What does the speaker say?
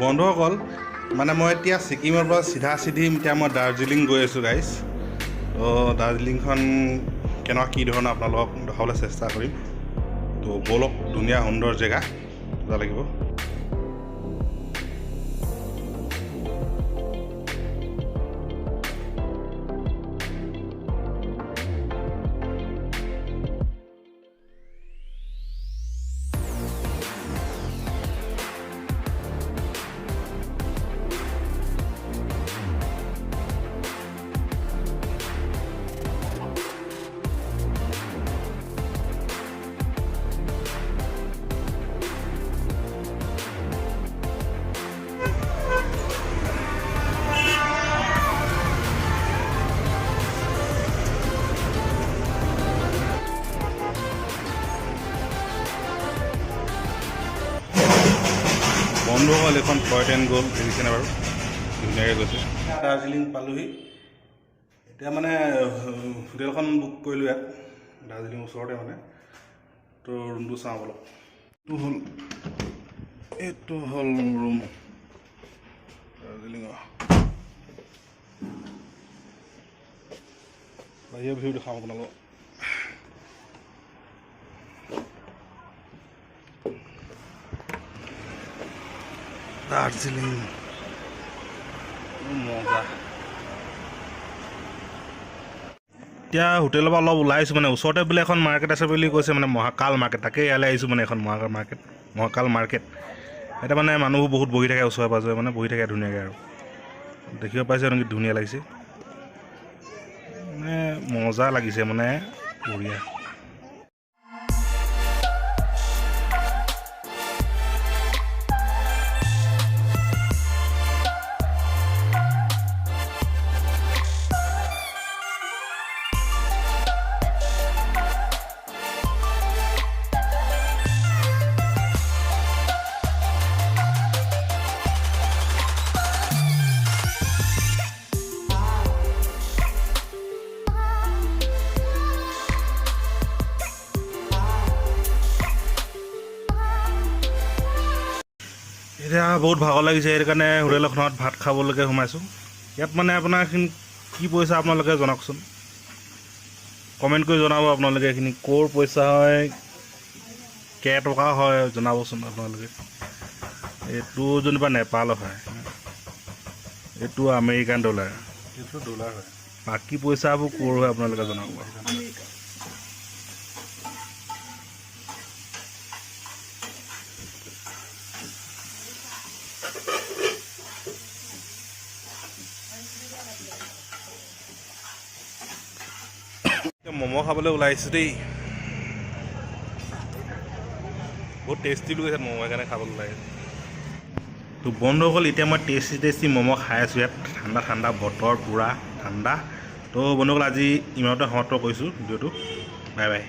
বন্ধুসকল মানে মই এতিয়া ছিকিমৰ পৰা চিধা চিধি এতিয়া মই দাৰ্জিলিং গৈ আছোঁ গাইজ। তো দাৰ্জিলিংখন কেনেকুৱা কি ধৰণৰ আপোনালোকক দেখাবলৈ চেষ্টা কৰিম। তো ব'লক, ধুনীয়া সুন্দৰ জেগা মজা লাগিব। বন্ধুসকল এখন টয় ট্ৰেইন গ'ল, দেখিছেনে বাৰু? ধুনীয়াকৈ গৈছে। দাৰ্জিলিং পালোহি। এতিয়া মানে হোটেলখন বুক কৰিলোঁ ইয়াত দাৰ্জিলিং ওচৰতে মানে। তো ৰুমটো চাওঁ অলপ। এইটো হ'ল ৰুম দাৰ্জিলিঙৰ। বাহিৰৰ ভিউ দেখাওঁ আপোনালোকক। দাৰ্জিলিং মজা। এতিয়া হোটেলৰ পৰা অলপ ওলাই আহিছোঁ, মানে ওচৰতে বোলে এখন মাৰ্কেট আছে বুলি কৈছে, মানে মহাকাল মাৰ্কেট। তাকে ইয়ালৈ আহিছোঁ, মানে এখন মহাকাল মাৰ্কেট। এতিয়া মানে মানুহবোৰ বহুত বহি থাকে ওচৰে পাঁজৰে, মানে বহি থাকে ধুনীয়াকৈ আৰু দেখিব পাইছে নেকি? ধুনীয়া লাগিছে, মানে মজা লাগিছে, মানে বঢ়িয়া। এতিয়া বহুত ভাগৰ লাগিছে, সেইটো কাৰণে হোটেল এখনত ভাত খাবলৈকে সোমাইছোঁ। ইয়াত মানে আপোনাৰ এইখিনি কি পইচা আপোনালোকে জনাওকচোন, কমেণ্ট কৰি জনাব আপোনালোকে। এইখিনি ক'ৰ পইচা হয়, কেইটকা হয় জনাবচোন আপোনালোকে। এইটো যেনিবা নেপালৰ হয়, এইটো আমেৰিকান ডলাৰ, এইটো ডলাৰ হয়। বাকী পইচাবোৰ ক'ৰ হয় আপোনালোকে জনাব। ম'ম' খাবলৈ ওলাই আহিছোঁ দেই। বহুত টেষ্টি লাগিছে ম'ম', সেইকাৰণে খাবলৈ ওলাই আহিছোঁ। তো বন্ধুসকল, এতিয়া মই টেষ্টি ম'ম' খাই আছোঁ ইয়াত। ঠাণ্ডা ঠাণ্ডা বতৰ, পূৰা ঠাণ্ডা। তো বন্ধুসকল, আজি ইমানতে সমাপ্ত কৰিছোঁ ভিডিঅ'টো। Bye bye.